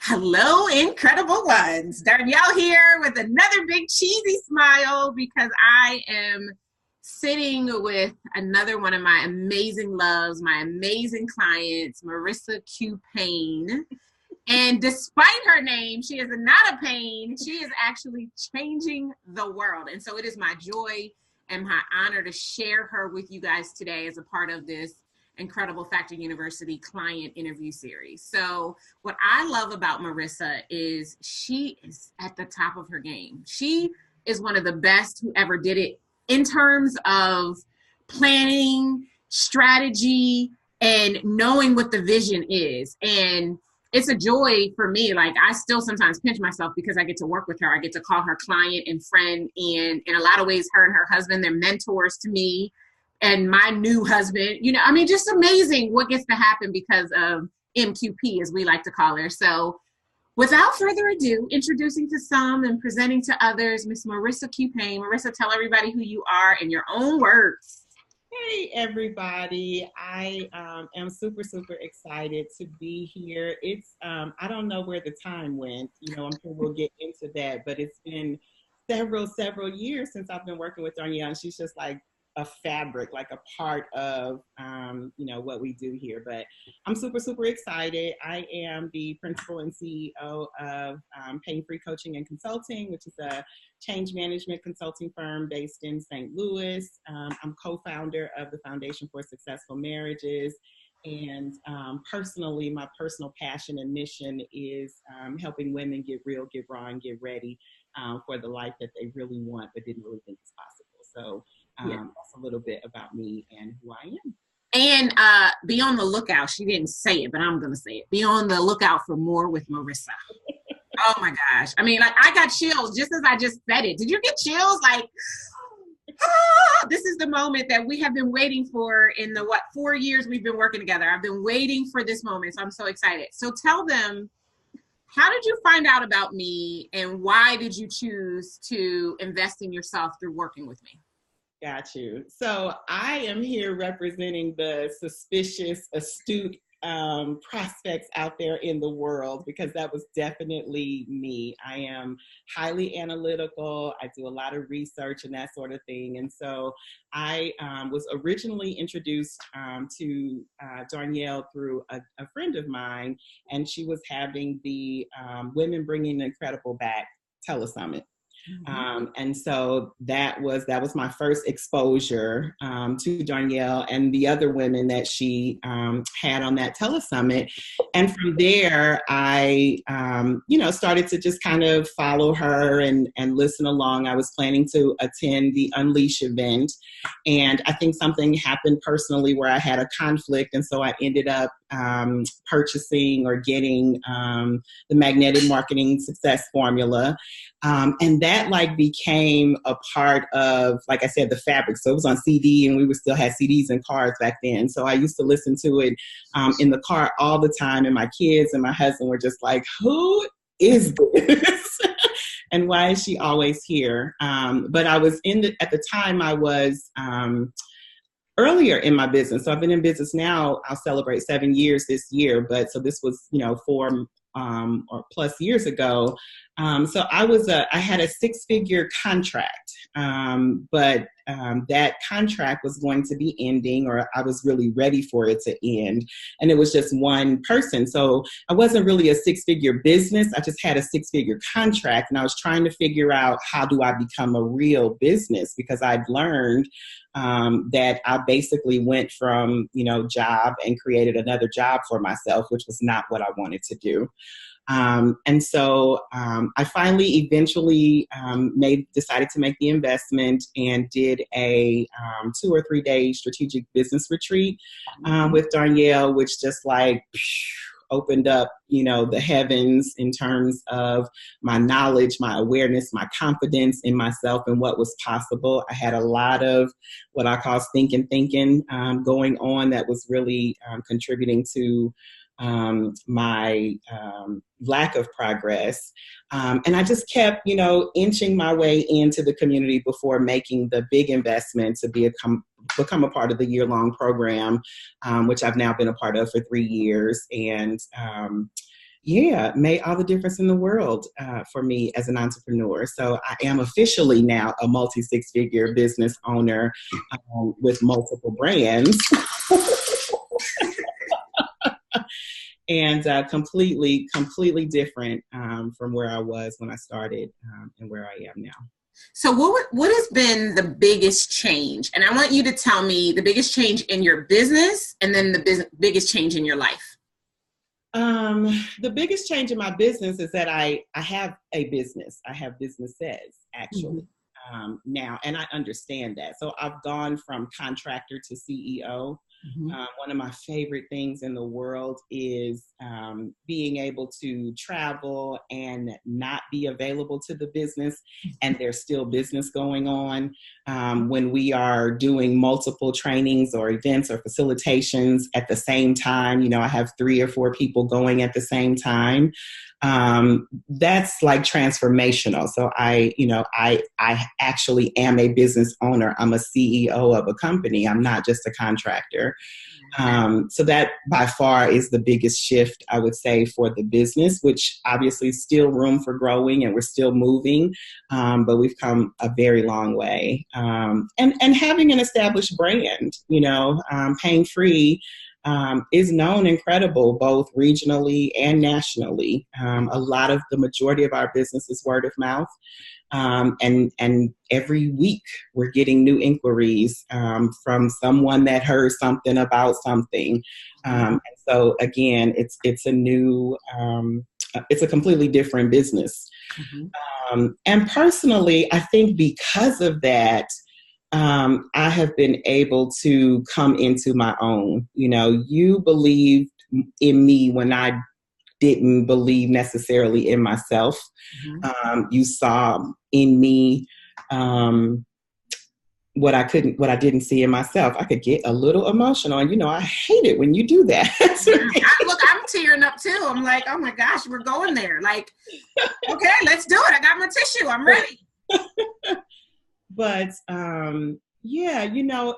Hello, incredible ones. Darnyelle here with another big cheesy smile because I am sitting with another one of my amazing loves, my amazing clients, Marissa Q. Paine. And despite her name, she is not a pain. She is actually changing the world. And so it is my joy and my honor to share her with you guys today as a part of this incredible Factor University client interview series. So what I love about Marissa is she is at the top of her game. She is one of the best who ever did it in terms of planning, strategy, and knowing what the vision is. And it's a joy for me. Like, I still sometimes pinch myself because I get to work with her. I get to call her client and friend. And in a lot of ways, her and her husband, they're mentors to me and my new husband. Just amazing what gets to happen because of MQP, as we like to call her. So without further ado, introducing to some and presenting to others, Miss Marissa Q. Paine. Marissa, tell everybody who you are in your own words. Hey, everybody. I am super excited to be here. It's, I don't know where the time went. I'm sure we'll get into that, but it's been several years since I've been working with Darnyelle, and she's just like a fabric, like a part of, what we do here. But I'm super excited. I am the principal and CEO of Paine Free Coaching and Consulting, which is a change management consulting firm based in St. Louis. I'm co-founder of the Foundation for Successful Marriages. And personally, my personal passion and mission is helping women get real, get raw, and get ready for the life that they really want but didn't really think is possible. So that's a little bit about me and who I am. And be on the lookout. She didn't say it, but I'm going to say it. Be on the lookout for more with Marissa. Oh my gosh. I got chills just as I just said it. Did you get chills? This is the moment that we have been waiting for in the 4 years we've been working together. I've been waiting for this moment. So I'm so excited. So tell them, how did you find out about me and why did you choose to invest in yourself through working with me? Got you. So I am here representing the suspicious, astute prospects out there in the world, because that was definitely me. I am highly analytical. I do a lot of research and that sort of thing. And so I was originally introduced to Darnyelle through a friend of mine, and she was having the Women Bringing the Incredible Back telesummit. And so that was my first exposure to Darnyelle and the other women that she had on that telesummit. And from there, I, started to just kind of follow her and listen along. I was planning to attend the Unleash event. And I think something happened personally where I had a conflict. And so I ended up purchasing or getting the Magnetic Marketing Success Formula. And that became a part of, like I said, the fabric. So it was on CD, and we still had CDs and cars back then. So I used to listen to it in the car all the time. And my kids and my husband were just like, who is this? And why is she always here? But I was at the time I was earlier in my business. So I've been in business now. I'll celebrate 7 years this year. But so this was, 4 or plus years ago. So I had a 6-figure contract, but that contract was going to be ending, or I was really ready for it to end. And it was just one person. So I wasn't really a 6-figure business. I just had a 6-figure contract, and I was trying to figure out, how do I become a real business? Because I'd learned that I basically went from, job and created another job for myself, which was not what I wanted to do. And so I finally eventually decided to make the investment and did a 2 or 3 day strategic business retreat with Darnyelle, which just opened up, the heavens in terms of my knowledge, my awareness, my confidence in myself and what was possible. I had a lot of what I call thinking going on that was really contributing to my lack of progress. And I just kept, inching my way into the community before making the big investment to become a part of the year-long program, which I've now been a part of for 3 years. And, yeah, made all the difference in the world for me as an entrepreneur. So I am officially now a multi-six-figure business owner with multiple brands. And completely different from where I was when I started and where I am now. So what has been the biggest change? And I want you to tell me the biggest change in your business and then the biggest change in your life. The biggest change in my business is that I have a business. I have businesses actually now, and I understand that. So I've gone from contractor to CEO. One of my favorite things in the world is being able to travel and not be available to the business, and there's still business going on. When we are doing multiple trainings or events or facilitations at the same time, you know, I have 3 or 4 people going at the same time. That's like transformational. So I actually am a business owner. I'm a CEO of a company. I'm not just a contractor. So that by far is the biggest shift, I would say, for the business, which obviously is still room for growing and we're still moving. But we've come a very long way. And having an established brand, you know, Paine Free is known and credible both regionally and nationally. A lot of the majority of our business is word of mouth. And every week we're getting new inquiries from someone that heard something about something. And so again, it's a completely different business. And personally, I think because of that, I have been able to come into my own. You know, you believed in me when I didn't believe necessarily in myself. You saw in me what I didn't see in myself. I could get a little emotional, and you know, I hate it when you do that. Look, I'm tearing up too. I'm like, oh my gosh, we're going there. Like, okay, let's do it. I got my tissue. I'm ready. But yeah, you know,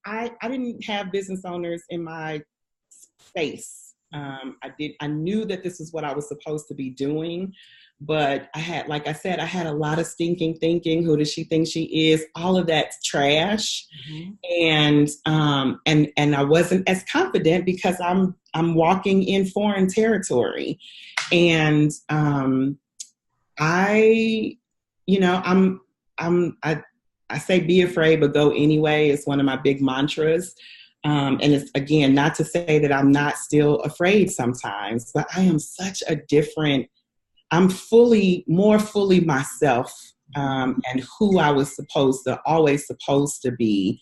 I didn't have business owners in my space. I knew that this is what I was supposed to be doing, but I had a lot of stinking thinking. Who does she think she is? All of that's trash. And I wasn't as confident because I'm walking in foreign territory. And I say be afraid, but go anyway. It's one of my big mantras. And it's, again, not to say that I'm not still afraid sometimes, but I am I'm more fully myself, and who I was always supposed to be,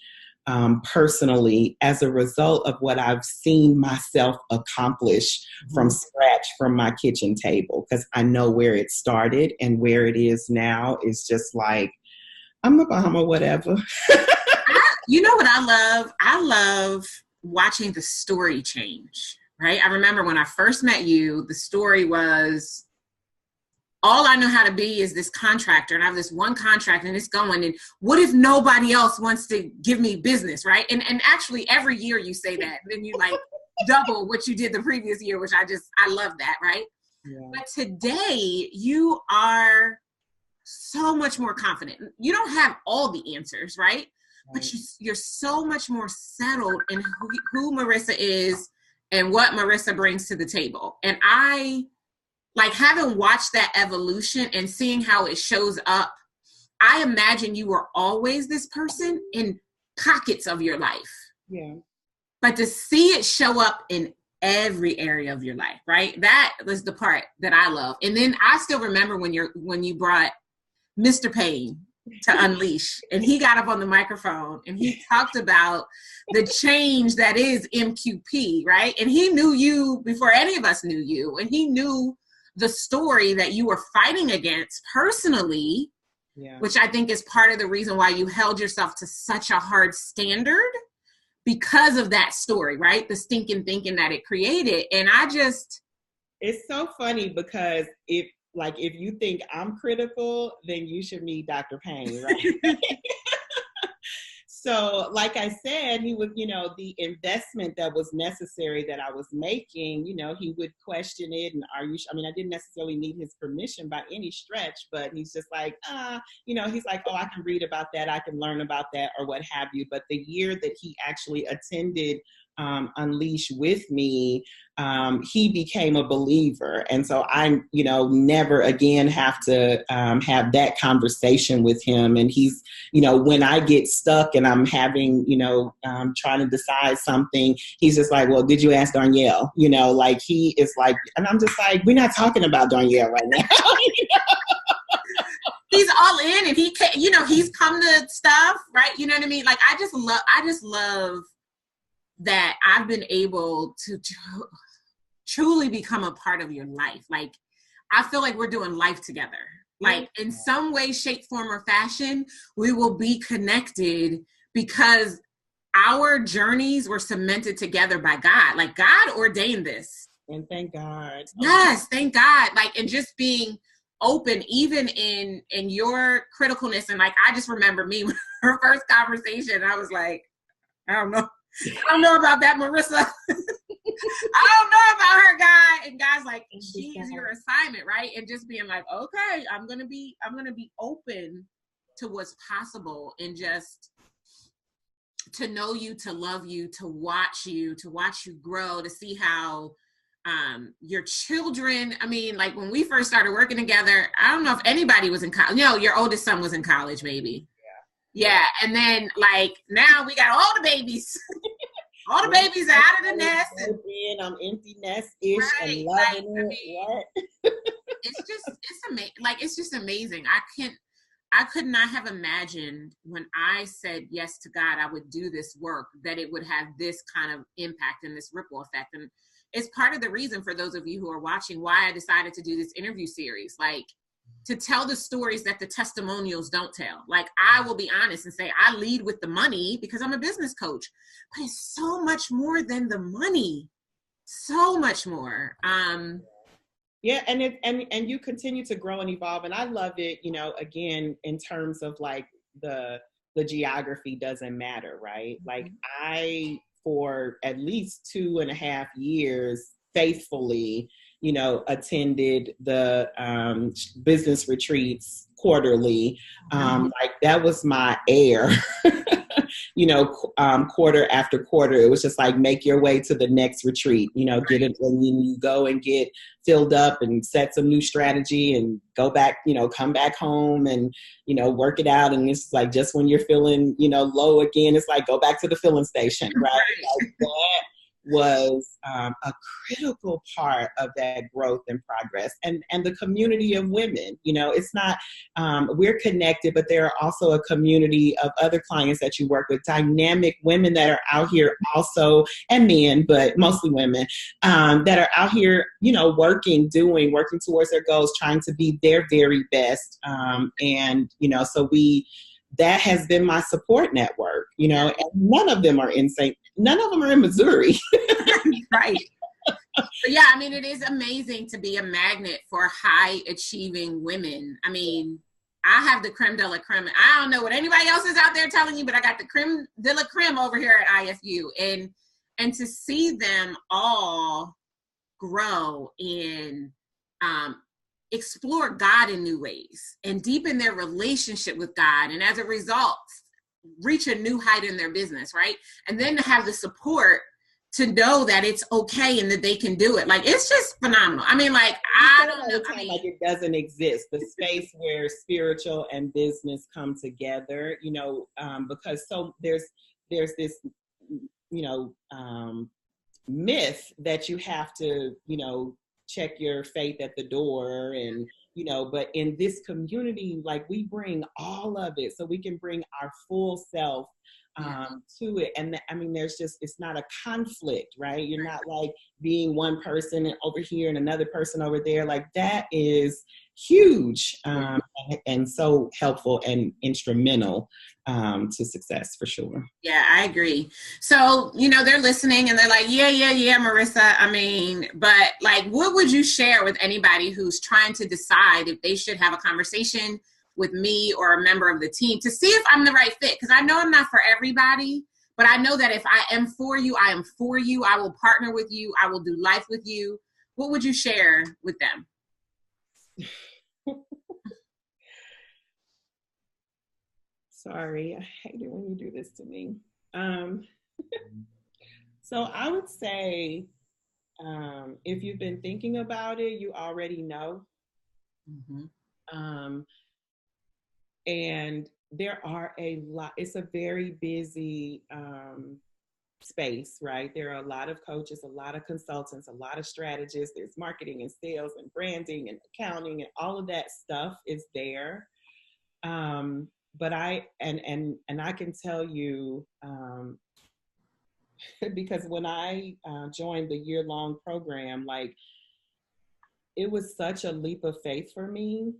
personally, as a result of what I've seen myself accomplish from scratch from my kitchen table. Because I know where it started and where it is now is just like, I'm a Bahama, whatever. You know what I love? I love watching the story change, right? I remember when I first met you, the story was, all I know how to be is this contractor, and I have this one contract and it's going, and what if nobody else wants to give me business, right? And actually every year you say that, and then you like double what you did the previous year, which I love that, right? Yeah. But today you are so much more confident. You don't have all the answers, right? But you're so much more settled in who Marissa is and what Marissa brings to the table. And I, like, having watched that evolution and seeing how it shows up, I imagine you were always this person in pockets of your life. Yeah. But to see it show up in every area of your life, right? That was the part that I love. And then I still remember when you brought Mr. Paine to Unleash, and he got up on the microphone and he talked about the change that is MQP, right? And he knew you before any of us knew you, and he knew the story that you were fighting against personally, which I think is part of the reason why you held yourself to such a hard standard, because of that story, right? The stinking thinking that it created. And it's so funny because if you think I'm critical, then you should meet Dr. Paine, right? So like I said, he was, the investment that was necessary that I was making, he would question it. And I didn't necessarily need his permission by any stretch, but he's just like, he's like, oh, I can read about that. I can learn about that or what have you. But the year that he actually attended Unleash with me, he became a believer. And so I, never again have to have that conversation with him. And he's, when I get stuck and I'm having, trying to decide something, he's just like, well, did you ask Darnyelle? Like he is like, and I'm just like, we're not talking about Darnyelle right now. He's all in and he can, he's come to stuff, right? You know what I mean? Like, I just love that I've been able to truly become a part of your life. Like, I feel like we're doing life together. Like, in some way, shape, form, or fashion, we will be connected because our journeys were cemented together by God. Like, God ordained this. And thank God. Yes, thank God. Like, and just being open, even in your criticalness. And like, I just remember me, her first conversation, I was like, I don't know about that, Marissa. I don't know about her, guy. And God's like, she is your assignment, right? And just being like, okay, I'm gonna be open to what's possible, and just to know you, to love you, to watch you grow, to see how your children. I mean, like when we first started working together, I don't know if anybody was in college. Your oldest son was in college, maybe. Yeah. And then like now we got all the babies. All the babies are out of the nest. I'm empty nest-ish, right, and loving it. It's amazing. Like, it's just amazing. I could not have imagined when I said yes to God, I would do this work, that it would have this kind of impact and this ripple effect. And it's part of the reason, for those of you who are watching, why I decided to do this interview series. Like, to tell the stories that the testimonials don't tell. Like, I will be honest and say I lead with the money because I'm a business coach, but it's so much more than the money. So much more. Yeah, and you continue to grow and evolve, and I love it. Again, in terms of like the geography doesn't matter, right? Mm-hmm. Like I, for at least 2.5 years, faithfully, attended the business retreats quarterly. Like that was my air, quarter after quarter. It was just like, make your way to the next retreat, get it when you go and get filled up and set some new strategy and go back, come back home and, work it out. And it's like, just when you're feeling, low again, it's like, go back to the filling station, right? Like that was a critical part of that growth and progress, and the community of women. It's not, we're connected, but there are also a community of other clients that you work with, dynamic women that are out here also, and men, but mostly women, that are out here, working towards their goals, trying to be their very best. And, so that has been my support network, and none of them are insane. None of them are in Missouri. Right. But yeah, I mean, it is amazing to be a magnet for high achieving women. I mean, I have the creme de la creme. I don't know what anybody else is out there telling you, but I got the creme de la creme over here at IFU. And to see them all grow and explore God in new ways and deepen their relationship with God, and as a result, reach a new height in their business, right? And then to have the support to know that it's okay and that they can do it. Like, it's just phenomenal. I mean, like, I don't know. Like, it doesn't exist. The space where spiritual and business come together, because so there's this, myth that you have to, check your faith at the door, and but in this community, like, we bring all of it, so we can bring our full self to it. And I mean, it's not a conflict, right? You're not like being one person over here and another person over there. Like, that is huge, and so helpful and instrumental to success, for sure. Yeah, I agree. So, they're listening and they're like, yeah, Marissa. I mean, but like, what would you share with anybody who's trying to decide if they should have a conversation with me or a member of the team to see if I'm the right fit. Because I know I'm not for everybody, but I know that if I am for you, I am for you. I will partner with you. I will do life with you. What would you share with them? Sorry, I hate it when you do this to me. So I would say, if you've been thinking about it, you already know. Mm-hmm. And there are a lot, it's a very busy space, right? There are a lot of coaches, a lot of consultants, a lot of strategists. There's marketing and sales and branding and accounting, and all of that stuff is there. But I can tell you, because when I joined the year-long program, like, it was such a leap of faith for me,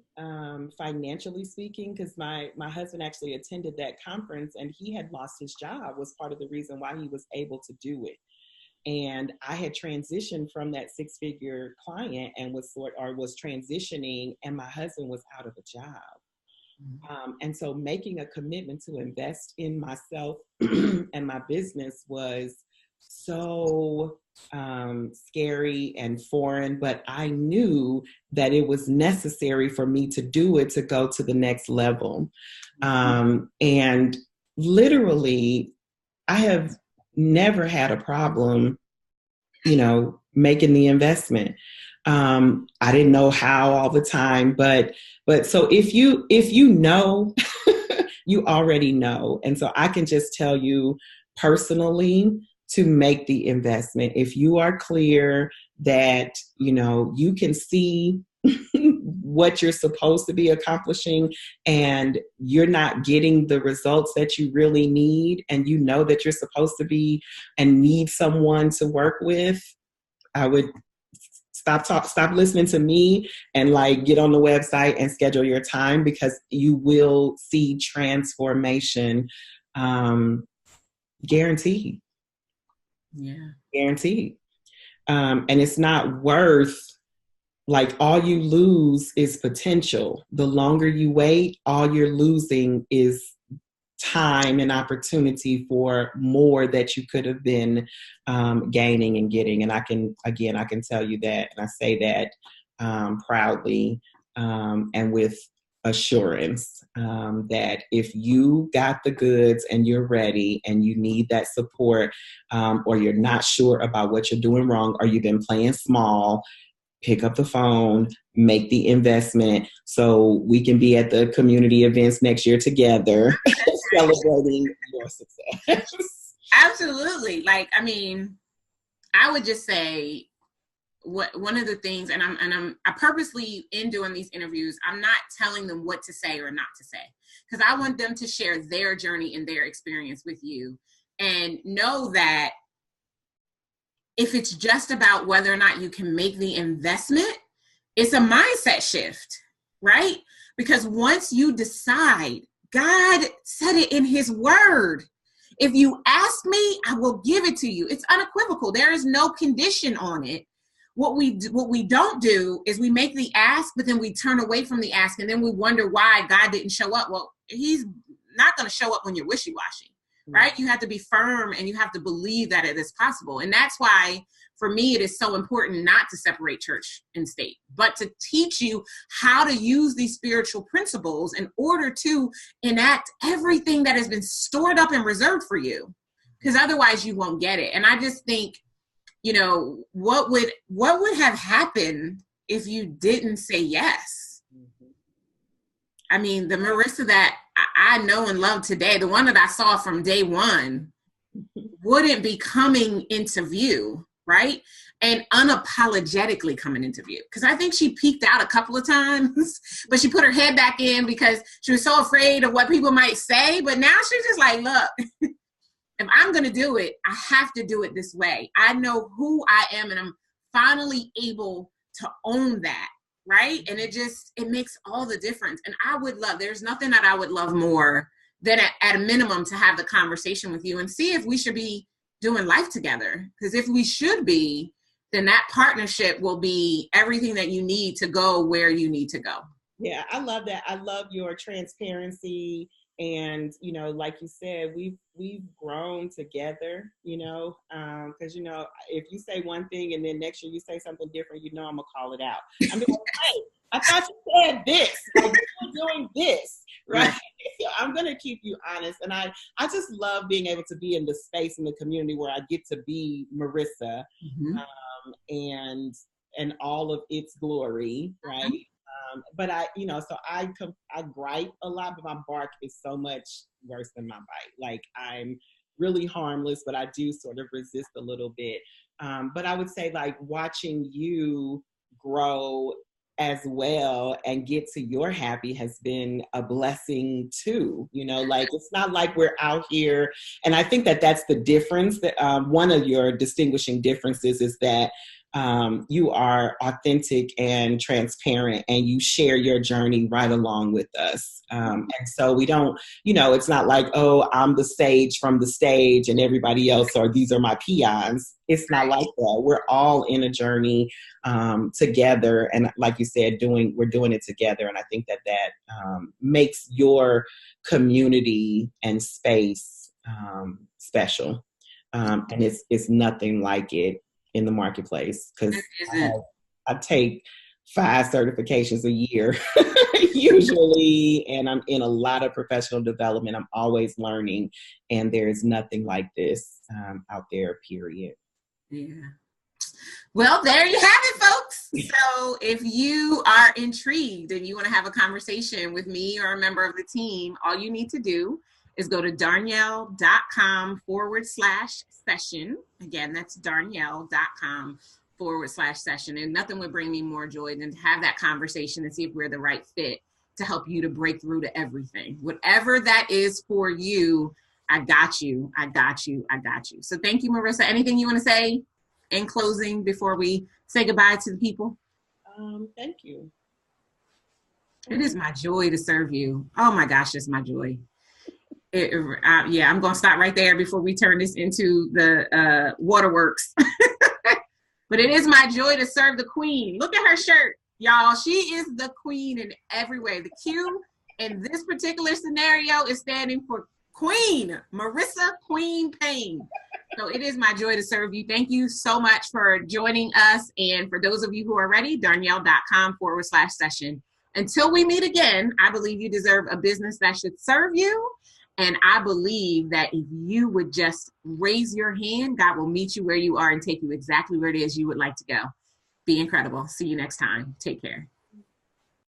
financially speaking, because my husband actually attended that conference, and he had lost his job, was part of the reason why he was able to do it. And I had transitioned from that six-figure client and was transitioning, and my husband was out of a job. And so making a commitment to invest in myself and my business was so scary and foreign, but I knew that it was necessary for me to do it to go to the next level. And literally, I have never had a problem, making the investment. I didn't know how all the time, but so if you know, you already know. And so I can just tell you personally to make the investment. If you are clear that, you can see what you're supposed to be accomplishing and you're not getting the results that you really need, and you know that you're supposed to be and need someone to work with, I would stop listening to me and get on the website and schedule your time, because you will see transformation, guaranteed. Yeah. Guaranteed. And it's not worth, all you lose is potential. The longer you wait, all you're losing is time and opportunity for more that you could have been gaining and getting. And I can tell you that, and I say that proudly and with assurance, that if you got the goods and you're ready and you need that support, or you're not sure about what you're doing wrong, or you've been playing small, pick up the phone, make the investment so we can be at the community events next year together, celebrating your success. Absolutely. I would just say one of the things, and I purposely, in doing these interviews, I'm not telling them what to say or not to say, because I want them to share their journey and their experience with you, and know that if it's just about whether or not you can make the investment, it's a mindset shift, right? Because once you decide, God said it in his word, if you ask me, I will give it to you. It's unequivocal. There is no condition on it. What we don't do is we make the ask, but then we turn away from the ask, and then we wonder why God didn't show up. Well, he's not going to show up when you're wishy-washy, right? You have to be firm, and you have to believe that it is possible. And that's why, for me, it is so important not to separate church and state, but to teach you how to use these spiritual principles in order to enact everything that has been stored up and reserved for you, because otherwise you won't get it. And I just think, what would have happened if you didn't say yes? I mean, the Marissa that I know and love today, the one that I saw from day one, wouldn't be coming into view, right? And unapologetically coming into view. Because I think she peeked out a couple of times, but she put her head back in because she was so afraid of what people might say. But now she's just like, look, if I'm going to do it, I have to do it this way. I know who I am, and I'm finally able to own that, right? And it makes all the difference. And there's nothing that I would love more than at a minimum to have the conversation with you and see if we should be doing life together. Because if we should be, then that partnership will be everything that you need to go where you need to go. Yeah, I love that. I love your transparency, and like you said, we've grown together. Because if you say one thing and then next year you say something different, I'm gonna call it out. I'm like, hey, I thought you said this. Like, you're doing this, right? I'm gonna keep you honest, and I just love being able to be in the space in the community where I get to be Marissa, and all of its glory, right? But I gripe a lot, but my bark is so much worse than my bite. Like, I'm really harmless, but I do sort of resist a little bit. But I would say, like, watching you grow as well and get to your happy has been a blessing too. Like, it's not like we're out here. And I think that that's the difference, that one of your distinguishing differences is that you are authentic and transparent, and you share your journey right along with us. And so we don't, it's not like, oh, I'm the sage from the stage and everybody else, or these are my peons. It's not like that. We're all in a journey together. And like you said, we're doing it together. And I think that makes your community and space special. And it's nothing like it in the marketplace, because I take 5 certifications a year usually, and I'm in a lot of professional development. I'm always learning, and there is nothing like this out there, period. Yeah. Well, there you have it, folks. So if you are intrigued and you want to have a conversation with me or a member of the team, all you need to do is go to darnyelle.com/session. Again, that's darnyelle.com/session. And nothing would bring me more joy than to have that conversation and see if we're the right fit to help you to break through to everything. Whatever that is for you, I got you. I got you. I got you. So thank you, Marissa. Anything you want to say in closing before we say goodbye to the people? Thank you. It is my joy to serve you. Oh my gosh, it's my joy. I'm going to stop right there before we turn this into the waterworks. But it is my joy to serve the queen. Look at her shirt, y'all. She is the queen in every way. The Q in this particular scenario is standing for Queen, Marissa Queen Paine. So it is my joy to serve you. Thank you so much for joining us. And for those of you who are ready, darnyelle.com/session. Until we meet again, I believe you deserve a business that should serve you. And I believe that if you would just raise your hand, God will meet you where you are and take you exactly where it is you would like to go. Be incredible. See you next time. Take care.